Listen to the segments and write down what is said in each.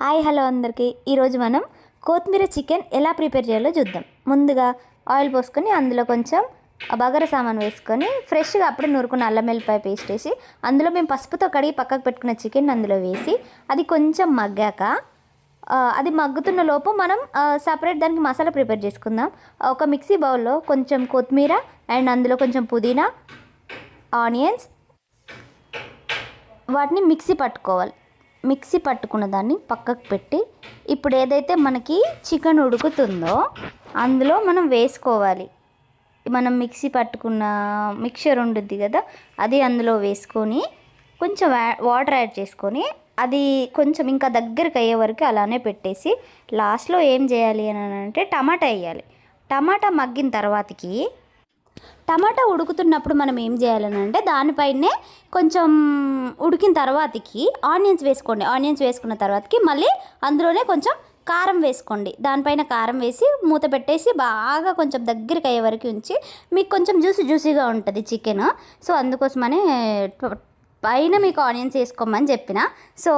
Hi hello అందరికీ ఈరోజు మనం కొత్తిమీర చికెన్ ఎలా ప్రిపేర్ చేయాలో చూద్దాం. ముందుగా ఆయిల్ పోసుకొని అందులో కొంచెం బగారా సామాన్ వేసుకొని ఫ్రెష్గా అప్పుడే నూరుకున్న అల్లం వెల్లిపాయ పేస్ట్ వేసి అందులో మేము పసుపుతో కడిగి పక్కకు పెట్టుకున్న చికెన్ అందులో వేసి అది కొంచెం మగ్గాక అది మగ్గుతున్న లోపు మనం సపరేట్ దానికి మసాలా ప్రిపేర్ చేసుకుందాం. ఒక మిక్సీ బౌల్లో కొంచెం కొత్తిమీర అండ్ అందులో కొంచెం పుదీనా, ఆనియన్స్ వాటిని మిక్సీ పట్టుకున్న దాన్ని పక్కకు పెట్టి ఇప్పుడు ఏదైతే మనకి చికెన్ ఉడుకుతుందో అందులో మనం వేసుకోవాలి. మనం మిక్సీ పట్టుకున్న మిక్చర్ ఉంటుంది కదా, అది అందులో వేసుకొని కొంచెం వాటర్ యాడ్ చేసుకొని అది కొంచెం ఇంకా దగ్గరికి అయ్యే వరకు అలానే పెట్టేసి లాస్ట్లో ఏం చేయాలి అని అంటే టమాటా వేయాలి. టమాటా మగ్గిన తర్వాతకి టమాటా ఉడుకుతున్నప్పుడు మనం ఏం చేయాలని అంటే దానిపైనే కొంచెం ఉడికిన తర్వాతకి ఆనియన్స్ వేసుకోండి. ఆనియన్స్ వేసుకున్న తర్వాతకి మళ్ళీ అందులోనే కొంచెం కారం వేసుకోండి. దానిపైన కారం వేసి మూత పెట్టేసి బాగా కొంచెం దగ్గరికి అయ్యే వరకు ఉంచి మీకు కొంచెం జ్యూసీగా ఉంటుంది చికెన్. సో అందుకోసమనే పైన మీకు ఆనియన్స్ వేసుకోమని చెప్పిన. సో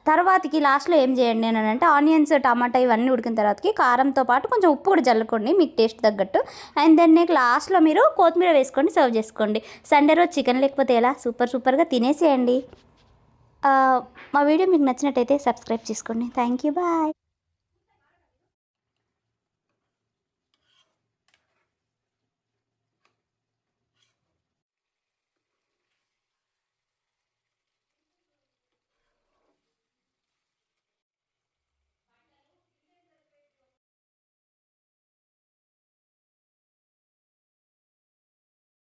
తర్వాతకి లాస్ట్లో ఏం చేయండి అని అంటే ఆనియన్స్, టమాటా ఇవన్నీ ఉడికిన తర్వాతకి కారంతో పాటు కొంచెం ఉప్పు కూడా జల్లుకోండి మీకు టేస్ట్ తగ్గట్టు. అండ్ దెన్ లాస్ట్లో మీరు కొత్తిమీర వేసుకొని సర్వ్ చేసుకోండి. సండే రోజు చికెన్ లేకపోతే ఎలా సూపర్గా తినేసేయండి. మా వీడియో మీకు నచ్చినట్టయితే సబ్స్క్రైబ్ చేసుకోండి. Thank you, bye.